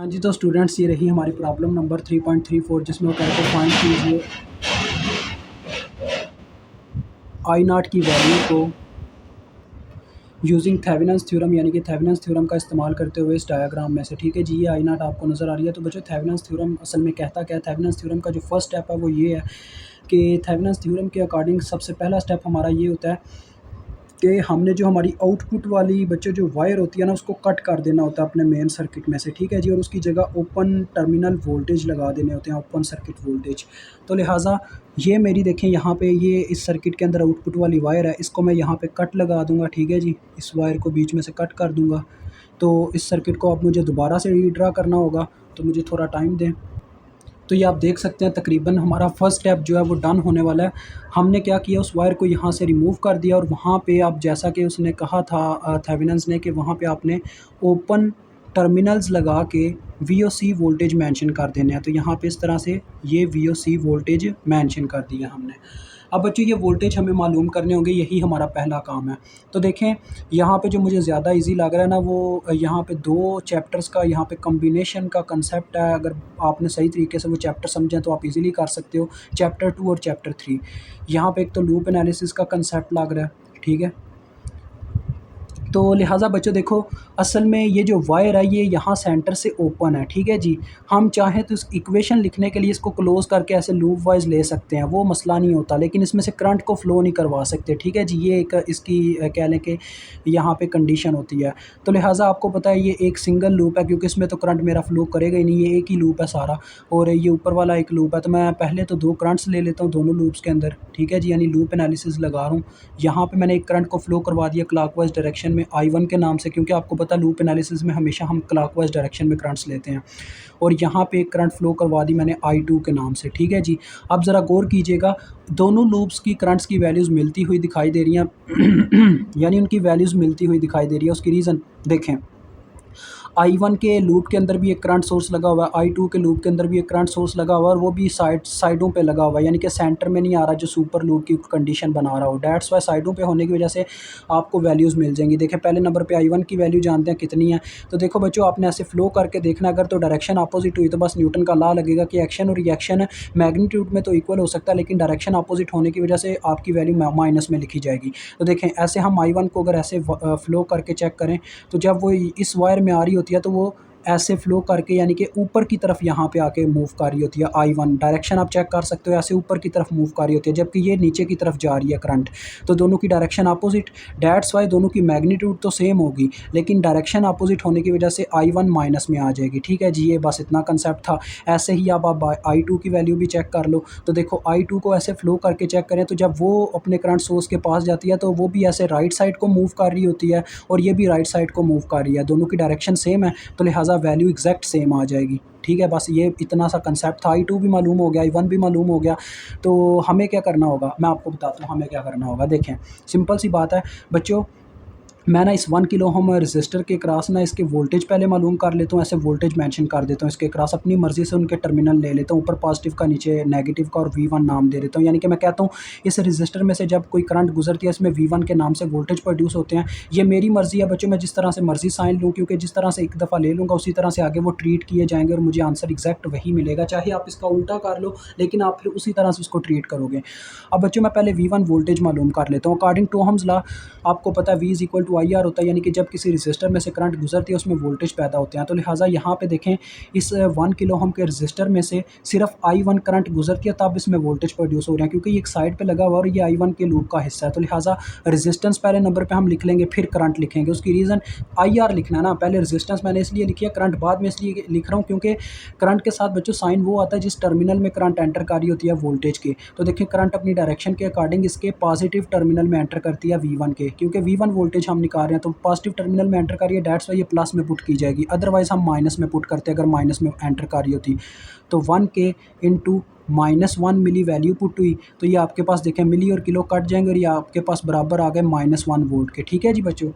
हाँ जी, तो स्टूडेंट्स ये रही हमारी प्रॉब्लम नंबर 3.34 जिसमें वो कहते हैं फाइंड कीजिए आई नॉट की वैल्यू को यूजिंग थेवेनिन्स थ्योरम, यानी कि थेवेनिन्स थ्योरम का इस्तेमाल करते हुए इस डायग्राम में से। ठीक है जी, ये आई नॉट आपको नज़र आ रही है। तो बच्चों थेवेनिन्स थ्योरम असल में कहता क्या है? थेवेनिन्स थ्योरम का जो फर्स्ट स्टेप है वो ये है कि थेवेनिन्स थ्योरम के अकॉर्डिंग सबसे पहला स्टेप हमारा ये होता है कि हमने जो हमारी आउटपुट वाली बच्चों जो वायर होती है ना, उसको कट कर देना होता है अपने मेन सर्किट में से। ठीक है जी, और उसकी जगह ओपन टर्मिनल वोल्टेज लगा देने होते हैं, ओपन सर्किट वोल्टेज। तो लिहाजा ये मेरी देखें यहाँ पे ये इस सर्किट के अंदर आउटपुट वाली वायर है, इसको मैं यहाँ पे कट लगा दूंगा। ठीक है जी, इस वायर को बीच में से कट कर दूंगा। तो इस सर्किट को अब मुझे दोबारा से रीड्रा करना होगा, तो मुझे थोड़ा टाइम दें। तो ये आप देख सकते हैं तकरीबन हमारा फर्स्ट स्टेप जो है वो डन होने वाला है। हमने क्या किया, उस वायर को यहाँ से रिमूव कर दिया और वहाँ पे आप जैसा कि उसने कहा था थेवेनिन्स ने कि वहाँ पे आपने ओपन टर्मिनल्स लगा के वीओसी वोल्टेज मेंशन कर देने हैं। तो यहाँ पे इस तरह से ये वीओसी वोल्टेज मेंशन कर दिया हमने। अब बच्चों ये वोल्टेज हमें मालूम करने होंगे, यही हमारा पहला काम है। तो देखें यहाँ पे जो मुझे ज़्यादा इजी लग रहा है ना, वो यहाँ पे दो चैप्टर्स का यहाँ पे कॉम्बिनेशन का कंसेप्ट है। अगर आपने सही तरीके से वो चैप्टर समझें तो आप इजीली कर सकते हो। चैप्टर 2 और चैप्टर 3 यहाँ पे एक तो लूप एनालिसिस का कंसेप्ट लग रहा है। ठीक है, तो लिहाजा बच्चों देखो असल में ये जो वायर है ये यहाँ सेंटर से ओपन है। ठीक है जी, हम चाहें तो इस इक्वेशन लिखने के लिए इसको क्लोज करके ऐसे लूप वाइज ले सकते हैं, वो मसला नहीं होता, लेकिन इसमें से करंट को फ्लो नहीं करवा सकते। ठीक है जी, ये एक इसकी कह लें कि यहाँ पे कंडीशन होती है। तो लिहाजा आपको पता है ये एक सिंगल लूप है, क्योंकि इसमें तो करंट मेरा फ्लो करेगा ही नहीं, ये एक ही लूप है सारा, और ये ऊपर वाला एक लूप है। तो मैं पहले तो दो करंट्स ले लेता हूँ दोनों लूप्स के अंदर। ठीक है जी, यानी लूप एनालिसिस लगा रहा हूँ। यहाँ पे मैंने एक करंट को फ्लो करवा दिया क्लॉकवाइज डायरेक्शन में I1 के नाम से, क्योंकि आपको पता लूप एनालिसिस में हमेशा हम क्लॉकवाइज डायरेक्शन में करंट्स लेते हैं। और यहाँ पे एक करंट फ्लो करवा दी मैंने I2 के नाम से। ठीक है जी, अब ज़रा गौर कीजिएगा, दोनों लूप्स की करंट्स की वैल्यूज़ मिलती हुई दिखाई दे रही हैं यानी उनकी वैल्यूज़ मिलती हुई दिखाई दे रही है। उसकी रीज़न देखें, I1 के लूप के अंदर भी एक करंट सोर्स लगा हुआ है, I2 के लूप के अंदर भी एक करंट सोर्स लगा हुआ है, और वो भी साइडों पे लगा हुआ है, यानी कि सेंटर में नहीं आ रहा जो सुपर लूप की कंडीशन बना रहा हो। डैट्स वाई साइडों पे होने की वजह से आपको वैल्यूज़ मिल जाएंगी। देखिए पहले नंबर पे I1 की वैल्यू जानते हैं कितनी है। तो देखो बच्चों आपने ऐसे फ्लो करके देखना, अगर तो डायरेक्शन अपोजिट हुई तो बस न्यूटन का लॉ लगेगा कि एक्शन और रिएक्शन मैग्नीट्यूड में तो इक्वल हो सकता है, लेकिन डायरेक्शन अपोजिट होने की वजह से आपकी वैल्यू माइनस में लिखी जाएगी। तो देखें ऐसे हम I1 को अगर ऐसे फ्लो करके चेक करें, तो जब वो इस वायर में आ रही होती है तो वो ऐसे फ्लो करके यानी कि ऊपर की तरफ यहाँ पे आके मूव कर रही होती है। I1 डायरेक्शन आप चेक कर सकते हो, ऐसे ऊपर की तरफ मूव कर रही होती है, जबकि ये नीचे की तरफ जा रही है करंट। तो दोनों की डायरेक्शन अपोजिट, डैट्स वाई दोनों की मैग्नीट्यूड तो सेम होगी, लेकिन डायरेक्शन अपोजिट होने की वजह से I1 माइनस में आ जाएगी। ठीक है जी, ये बस इतना कंसेप्ट था। ऐसे ही अब आप I2 की वैल्यू भी चेक कर लो। तो देखो I2 को ऐसे फ्लो करके चेक करें, तो जब वो अपने करंट सोर्स के पास जाती है तो वो भी ऐसे राइट साइड को मूव कर रही होती है, और ये भी राइट साइड को मूव कर रही है, दोनों की डायरेक्शन सेम है, तो लिहाजा वैल्यू एग्जैक्ट सेम आ जाएगी। ठीक है, बस ये इतना सा कंसेप्ट था। I2 भी मालूम हो गया, I1 भी मालूम हो गया। तो हमें क्या करना होगा, मैं आपको बताता हूँ हमें क्या करना होगा। देखें सिंपल सी बात है बच्चों, मैं ना इस 1 किलो ओम रजिस्टर के क्रॉस ना इसके वोल्टेज पहले मालूम कर लेता हूँ, ऐसे वोल्टेज मेंशन कर देता हूँ इसके क्रॉस, अपनी मर्जी से उनके टर्मिनल ले लेता हूँ, ऊपर पॉजिटिव का नीचे नेगेटिव का, और V1 नाम दे देता हूँ। यानी कि मैं कहता हूँ इस रजिस्टर में से जब कोई करंट गुजरती है इसमें V1 के नाम से वोल्टेज प्रोड्यूस होते हैं। ये मेरी मर्जी है बच्चों, मैं जिस तरह से मर्जी साइन लूँ, क्योंकि जिस तरह से एक दफ़ा ले लूँगा उसी तरह से आगे वो ट्रीट किए जाएंगे और मुझे आंसर एग्जैक्ट वही मिलेगा, चाहे आप इसका उल्टा कर लो, लेकिन आप फिर उसी तरह से उसको ट्रीट करोगे। अब बच्चों मैं पहले V1 वोल्टेज मालूम कर लेता हूँ। अकॉर्डिंग टू ओहम्स लॉ आपको पता है V is equal to IR होता है, यानी कि जब किसी रजिस्टर में से करंट गुजरती है उसमें वोल्टेज पैदा होते हैं। तो लिहाजा यहाँ पे देखें इस 1 किलो ओम के रजिस्टर में से सिर्फ I1 करंट गुजरती है तब इसमें वोल्टेज प्रोड्यूस हो रहे हैं, क्योंकि ये एक साइड पे लगा हुआ और ये I1 के लूप का हिस्सा है। तो लिहाजा रेजिस्टेंस पहले नंबर पे हम लिख लेंगे, फिर करंट लिखेंगे। उसकी रीज़न IR लिखना है ना, पहले रेजिस्टेंस मैंने इसलिए लिखी है, करंट बाद में इसलिए लिख रहा हूँ क्योंकि करंट के साथ बच्चों साइन वो आता है जिस टर्मिनल में करंट एंटर कर रही होती है वोल्टेज के। तो देखिए करंट अपनी डायरेक्शन के अकॉर्डिंग इसके पॉजिटिव टर्मिनल में एंटर करती है V1 के, क्योंकि V1 वोल्टेज हम निकाल रहे हैं तो पॉजिटिव टर्मिनल में एंटर कर रही है, डैट्स वाई ये प्लस में पुट की जाएगी, अदरवाइज हम माइनस में पुट करते अगर माइनस में एंटर कर रही होती। तो 1 के इंटू -1 मिली वैल्यू पुट हुई, तो ये आपके पास देखें मिली और किलो कट जाएंगे और ये आपके पास बराबर आ गए -1 वोल्ट के। ठीक है जी बच्चों,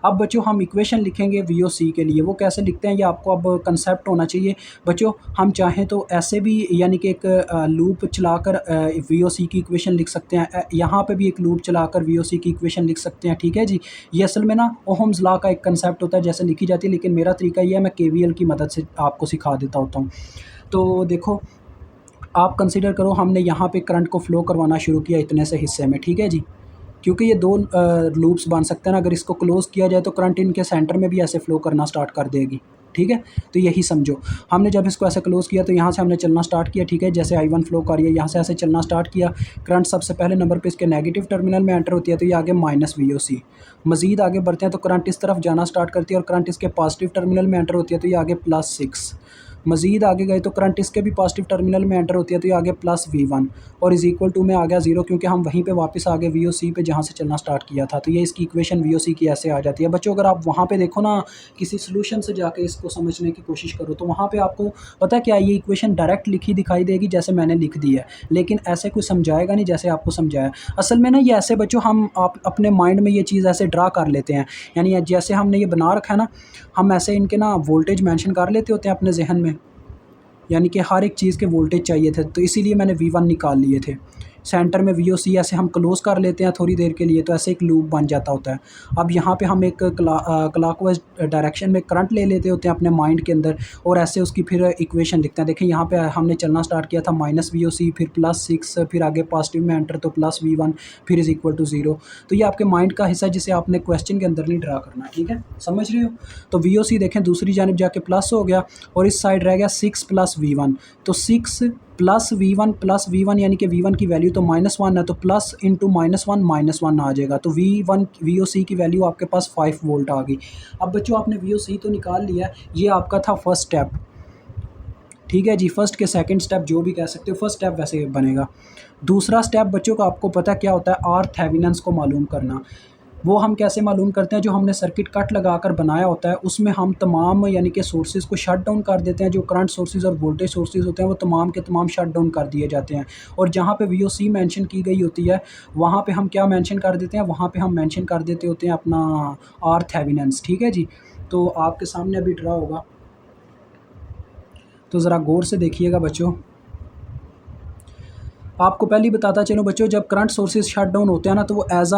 अब बच्चों हम इक्वेशन लिखेंगे वीओसी के लिए, वो कैसे लिखते हैं ये आपको अब कंसेप्ट होना चाहिए। बच्चों हम चाहें तो ऐसे भी यानी कि एक लूप चलाकर वीओसी की इक्वेशन लिख सकते हैं, यहाँ पे भी एक लूप चलाकर वीओसी की इक्वेशन लिख सकते हैं, ठीक है जी। ये असल में ना ओहम्स लॉ का एक कंसेप्ट होता है जैसे लिखी जाती है, लेकिन मेरा तरीका ये है मैं केवीएल की मदद से आपको सिखा देता होता हूँ। तो देखो आप कंसीडर करो हमने यहाँ पे करंट को फ्लो करवाना शुरू किया इतने से हिस्से में, ठीक है जी। क्योंकि ये 2 लूप्स बन सकते हैं ना, अगर इसको क्लोज़ किया जाए तो करंट इनके सेंटर में भी ऐसे फ्लो करना स्टार्ट कर देगी, ठीक है। तो यही समझो, हमने जब इसको ऐसे क्लोज़ किया तो यहाँ से हमने चलना स्टार्ट किया, ठीक है। जैसे I1 फ्लो कर रही है, यहाँ से ऐसे चलना स्टार्ट किया, करंट सबसे पहले नंबर पे इसके नेगेटिव टर्मिनल में एंटर होती है, तो ये आगे माइनस वीओसी। मज़ीद आगे बढ़ते हैं तो करंट इस तरफ जाना स्टार्ट करती है और करंट इसके पॉजिटिव टर्मिनल में एंटर होती है, तो ये आगे +6। मज़ीद आगे गए तो करंट इसके भी पॉजिटिव टर्मिनल में एंटर होती है, तो ये आगे +V1 और इज़ इक्वल टू में आ गया 0, क्योंकि हम वहीं पे वापस आ गए वीओसी पे जहाँ से चलना स्टार्ट किया था। तो ये इसकी इक्वेशन वीओसी की ऐसे आ जाती है। बच्चों अगर आप वहाँ पे देखो ना, किसी सॉल्यूशन से जाके इसको समझने की कोशिश करो, तो वहाँ पे आपको पता है क्या, ये इक्वेशन डायरेक्ट लिखी दिखाई देगी जैसे मैंने लिख दी है, लेकिन ऐसे कोई समझाएगा नहीं जैसे आपको समझाया। असल में ना ये ऐसे बच्चों हम आप अपने माइंड में ये चीज़ ऐसे ड्रा कर लेते हैं, यानी जैसे हमने ये बना रखा है ना, हम ऐसे इनके ना वोल्टेज मेंशन कर लेते होते हैं अपने ज़हन में, यानी कि हर एक चीज़ के वोल्टेज चाहिए थे, तो इसीलिए मैंने V1 निकाल लिए थे। सेंटर में VOC ऐसे हम क्लोज़ कर लेते हैं थोड़ी देर के लिए, तो ऐसे एक लूप बन जाता होता है। अब यहाँ पे हम एक क्लॉकवाइज़ डायरेक्शन में करंट ले लेते होते हैं अपने माइंड के अंदर और ऐसे उसकी फिर इक्वेशन लिखते हैं। देखें यहाँ पे हमने चलना स्टार्ट किया था -VOC, फिर +6, फिर आगे पॉजिटिव में एंटर तो +V1, फिर इज़ इक्वल टू 0। तो ये आपके माइंड का हिस्सा है जिसे आपने क्वेश्चन के अंदर नहीं ड्रा करना, ठीक है, समझ रहे हो। तो VOC देखें दूसरी जानिब जाके प्लस हो गया और इस साइड रह गया 6 + V1, तो 6 + V1 यानी कि V1 की वैल्यू तो -1 है, तो प्लस इंटू -1 आ जाएगा, तो V1 VOC की वैल्यू आपके पास 5 वोल्ट आ गई। अब बच्चों आपने VOC तो निकाल लिया, ये आपका था फर्स्ट स्टेप, ठीक है जी। फर्स्ट के सेकंड स्टेप जो भी कह सकते हो, फर्स्ट स्टेप वैसे बनेगा। दूसरा स्टेप बच्चों का आपको पता क्या होता है, आर थेवेनिन्स को मालूम करना। वो हम कैसे मालूम करते हैं, जो हमने सर्किट कट लगाकर बनाया होता है उसमें हम तमाम यानी कि सोर्सेज़ को शट डाउन कर देते हैं। जो करंट सोर्सेज़ और वोल्टेज सोर्सेज़ होते हैं वो तमाम के तमाम शट डाउन कर दिए जाते हैं, और जहाँ पे VOC मेंशन की गई होती है वहाँ पे हम क्या मेंशन कर देते हैं, वहाँ पे हम मेंशन कर देते होते हैं अपना आर थेवेनिन्स, ठीक है जी। तो आपके सामने अभी ड्रा होगा, तो ज़रा गौर से देखिएगा बच्चों। आपको पहले ही बताता चलूँ बच्चों, जब करंट सोर्सेज शट डाउन होते हैं ना, तो वो एज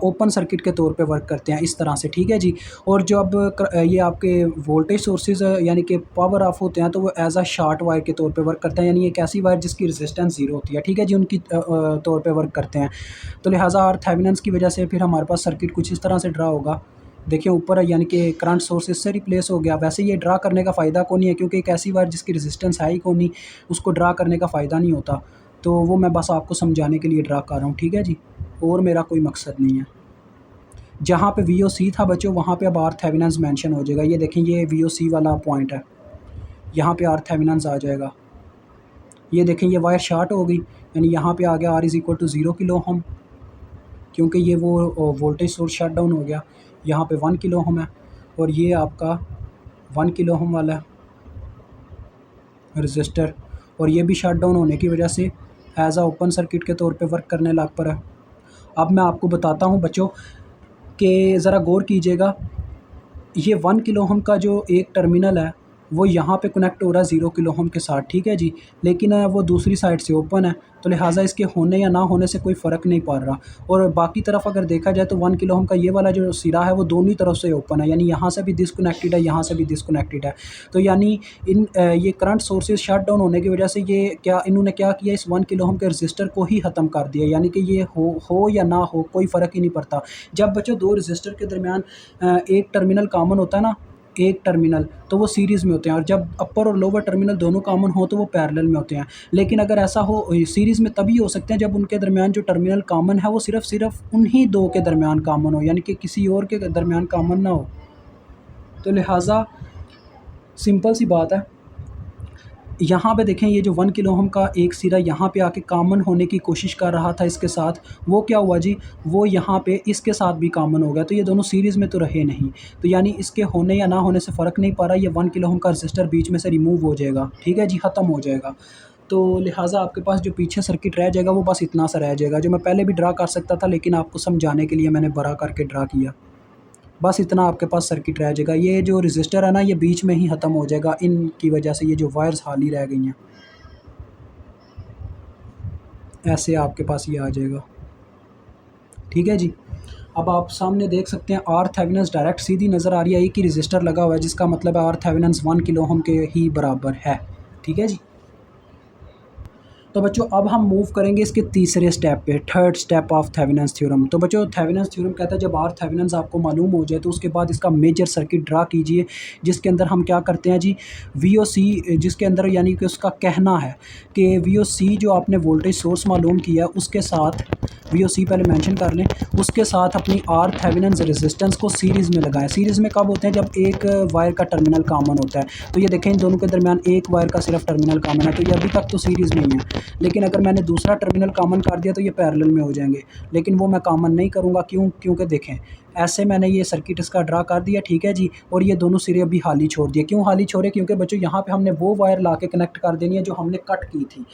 ओपन सर्किट के तौर पे वर्क करते हैं इस तरह से, ठीक है जी। और जब ये आपके वोल्टेज सोर्सेज यानी कि पावर ऑफ होते हैं, तो वो एज शॉर्ट वायर के तौर पे वर्क करते हैं, यानी एक ऐसी वायर जिसकी रेजिस्टेंस 0 होती है, ठीक है जी, उनकी तौर पे वर्क करते हैं। तो लिहाजा आर थेवेनिन्स की वजह से फिर हमारे पास सर्किट कुछ इस तरह से ड्रा होगा। देखिए ऊपर है, यानी कि करंट सोर्स इससे रिप्लेस हो गया। वैसे ये ड्रा करने का फ़ायदा कौन नहीं है, क्योंकि एक ऐसी वायर जिसकी रेजिस्टेंस है ही कौन नहीं, उसको ड्रा करने का फ़ायदा नहीं होता। तो वो मैं बस आपको समझाने के लिए ड्रा कर रहा हूँ, ठीक है जी, और मेरा कोई मकसद नहीं है। जहाँ पे VOC था बच्चों, वहाँ पे अब आर थेवेनिन्स मेंशन हो जाएगा। ये देखें, ये VOC वाला पॉइंट है, यहाँ पे आर थेवेनिन्स आ जाएगा। ये देखें, ये वायर शॉर्ट हो गई, यानी यहाँ पे आ गया R = 0 किलो ओम, क्योंकि ये वो वोल्टेज सोर्स शट डाउन हो गया। यहाँ पे 1 किलो ओम है, और ये आपका 1 किलो ओम वाला रजिस्टर, और ये भी शट डाउन होने की वजह से एज ओपन सर्किट के तौर पे वर्क करने लग पड़ा है। अब मैं आपको बताता हूँ बच्चों कि ज़रा गौर कीजिएगा, ये 1 किलो ओम का जो एक टर्मिनल है वो यहाँ पे कनेक्ट हो रहा है 0 किलो ओम के साथ, ठीक है जी, लेकिन वो दूसरी साइड से ओपन है, तो लिहाजा इसके होने या ना होने से कोई फ़र्क नहीं पड़ रहा। और बाकी तरफ अगर देखा जाए तो 1 किलो ओम का ये वाला जो सिरा है वो दोनों ही तरफ से ओपन है, यानी यहाँ से भी डिसकनेक्टेड है, यहाँ से भी डिसकनेक्टेड है। तो यानी ये करंट सोर्सेज शट डाउन होने की वजह से इन्होंने क्या किया, इस 1 किलो ओम के रजिस्टर को ही ख़त्म कर दिया, यानी कि ये हो या ना हो कोई फ़र्क ही नहीं पड़ता। जब बच्चों 2 रजिस्टर के दरमियान एक टर्मिनल कॉमन होता है ना, एक टर्मिनल, तो वो सीरीज़ में होते हैं, और जब अपर और लोअर टर्मिनल दोनों कॉमन हो तो वो पैरेलल में होते हैं। लेकिन अगर ऐसा हो, सीरीज़ में तभी हो सकते हैं जब उनके दरमियान जो टर्मिनल कॉमन है वो सिर्फ उन्हीं 2 के दरमियान कॉमन हो, यानी कि किसी और के दरमियान कॉमन ना हो। तो लिहाजा सिंपल सी बात है, यहाँ पे देखें, ये जो 1 किलो ओम का एक सिरा यहाँ पे आके कॉमन होने की कोशिश कर रहा था इसके साथ, वो क्या हुआ जी, वो यहाँ पे इसके साथ भी कॉमन हो गया, तो ये दोनों सीरीज़ में तो रहे नहीं। तो यानी इसके होने या ना होने से फ़र्क नहीं पड़ रहा, ये 1 किलो ओम का रजिस्टर बीच में से रिमूव हो जाएगा, ठीक है जी, ख़त्म हो जाएगा। तो लिहाजा आपके पास जो पीछे सर्किट रह जाएगा वो बस इतना सा रह जाएगा, जो मैं पहले भी ड्रा कर सकता था, लेकिन आपको समझाने के लिए मैंने बड़ा करके ड्रा किया। बस इतना आपके पास सर्किट रह जाएगा। ये जो रजिस्टर है ना, ये बीच में ही ख़त्म हो जाएगा, इनकी वजह से ये जो वायर्स खाली रह गई हैं, ऐसे आपके पास ये आ जाएगा। ठीक है जी। अब आप सामने देख सकते हैं आर थेवेनिन डायरेक्ट सीधी नज़र आ रही है, एक ही रजिस्टर लगा हुआ है, जिसका मतलब है आर थेवेनिन 1 किलो ओम के ही बराबर है। ठीक है जी। तो बच्चों अब हम मूव करेंगे इसके तीसरे स्टेप पे, third step of Thevenin's theorem. तो बच्चों थेवेनिन्स थ्योरम कहता है जब आर थेवेनिन्स आपको मालूम हो जाए तो उसके बाद इसका मेजर सर्किट ड्रा कीजिए, जिसके अंदर हम क्या करते हैं जी, वीओसी, जिसके अंदर यानी कि उसका कहना है कि वीओसी जो आपने वोल्टेज सोर्स मालूम किया उसके साथ, वीओसी पहले मेंशन कर लें, उसके साथ अपनी आर थेवेनिन्स रेजिस्टेंस को सीरीज़ में लगाएं। सीरीज़ में कब होते हैं, जब एक वायर का टर्मिनल कॉमन होता है। तो ये देखें इन दोनों के दरमियान एक वायर का सिर्फ टर्मिनल कॉमन है, तो ये अभी तक तो सीरीज़ में ही है। लेकिन अगर मैंने दूसरा टर्मिनल कॉमन कर दिया तो ये पैरेलल में हो जाएंगे, लेकिन वो मैं कॉमन नहीं करूँगा। क्यों? क्योंकि देखें ऐसे मैंने ये सर्किट इसका ड्रा कर दिया, ठीक है जी, और ये दोनों सिरे अभी खाली छोड़ दिए। क्यों खाली छोड़े? क्योंकि बच्चों यहाँ पे हमने वो वायर ला के कनेक्ट कर देनी है जो हमने कट की थी।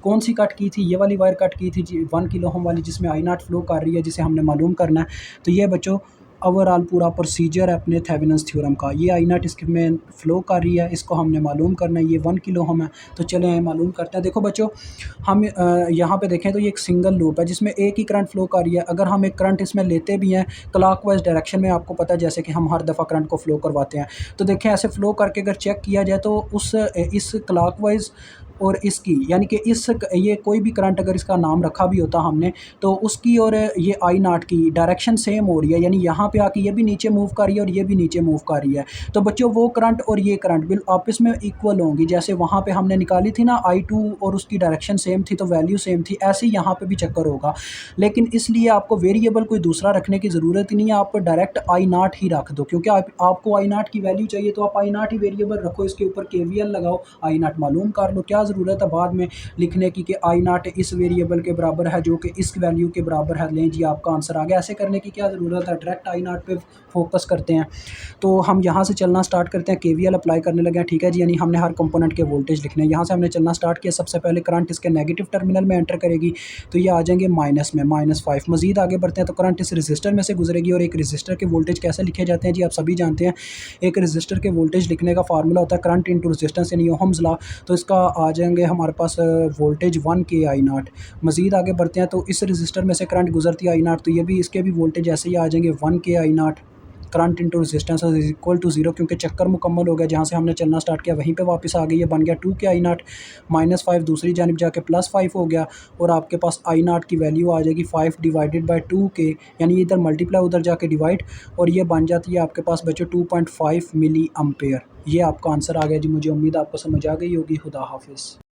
कौन सी कट की थी? ये वाली वायर कट की थी जी, 1 किलो ओम वाली, जिसमें आई नॉट फ्लो कर रही है, जिसे हमने मालूम करना है। तो ये बच्चों ओवरऑल पूरा प्रोसीजर है अपने थेवेनिन्स थ्योरम का। ये आई नॉट इसके में फ़्लो कर रही है, इसको हमने मालूम करना है, ये 1 किलो ओम है। तो चलें मालूम करते हैं। देखो बच्चों हम यहाँ पे देखें तो ये एक सिंगल लूप है जिसमें एक ही करंट फ़्लो कर रही है। अगर हम एक करंट इसमें लेते भी हैं क्लॉकवाइज डायरेक्शन में, आपको पता है जैसे कि हम हर दफ़ा करंट को फ़्लो करवाते हैं, तो देखें ऐसे फ़्लो करके अगर चेक किया जाए तो उस इस क्लॉकवाइज और इसकी, यानी कि इस ये कोई भी करंट अगर इसका नाम रखा भी होता हमने, तो उसकी और ये आई नॉट की डायरेक्शन सेम हो रही है, यानी यहाँ पे आके ये भी नीचे मूव कर रही है और ये भी नीचे मूव कर रही है। तो बच्चों वो करंट और ये करंट बिल आपस में इक्वल होंगी। जैसे वहाँ पे हमने निकाली थी ना I2 और उसकी डायरेक्शन सेम थी तो वैल्यू सेम थी, ऐसे ही यहाँ पे भी चक्कर होगा। लेकिन इसलिए आपको वेरिएबल कोई दूसरा रखने की ज़रूरत ही नहीं है, आप डायरेक्ट आई नॉट ही रख दो, क्योंकि आपको आई नॉट की वैल्यू चाहिए तो आप आई नॉट ही वेरिएबल रखो, इसके ऊपर KVL लगाओ, आई नॉट मालूम कर लो। क्या ज़रूरत है बाद में लिखने की कि आई नॉट इस वेरिएबल के बराबर है जो कि इस वैल्यू के बराबर है, लें जी आपका आंसर आ गया। ऐसे करने की क्या ज़रूरत है, डायरेक्ट आई नॉट पे फोकस करते हैं। तो हम यहाँ से चलना स्टार्ट करते हैं, KVL अप्लाई करने लगे हैं, ठीक है जी, यानी हमने हर कंपोनेंट के वोल्टेज लिखने हैं। यहाँ से हमने चलना स्टार्ट किया, सबसे पहले करंट इसके नेगेटिव टर्मिनल में एंटर करेगी, तो ये आ जाएंगे माइनस में, -5। मजीद आगे बढ़ते हैं तो करंट इस रजिस्टर में से गुजरेगी, और एक रजिस्टर के वोल्टेज कैसे लिखे जाते हैं जी, आप सभी जानते हैं। एक रजिस्टर के वोल्टेज लिखने का फार्मूला होता है करंट इंटू रजिस्टेंस, यानी ओहम्स लॉ। तो इसका आ जाएंगे हमारे पास वोल्टेज 1 के आई नॉट। मजीद आगे बढ़ते हैं तो इस रजिस्टर में से करंट गुजरती है आई नॉट, तो ये भी इसके भी वोल्टेज ऐसे ही आ जाएंगे 1 के I naught. Current into resistance is equal to 0, क्योंकि चक्कर मुकम्मल हो गया, जहाँ से हमने चलना स्टार्ट किया वहीं पे वापस आ गई, ये बन गया 2 के आई नॉट। -5 दूसरी जानब जाके +5 हो गया, और आपके पास आई नॉट की वैल्यू आ जाएगी 5 डिवाइडेड बाई 2 के, यानी इधर मल्टीप्लाई उधर जाके डिवाइड, और ये बन जाती है आपके पास बच्चों 2.5 मिली एम्पेयर। ये आपका आंसर आ गया जी। मुझे उम्मीद आपको समझ आ गई होगी। खुदा हाफिज़।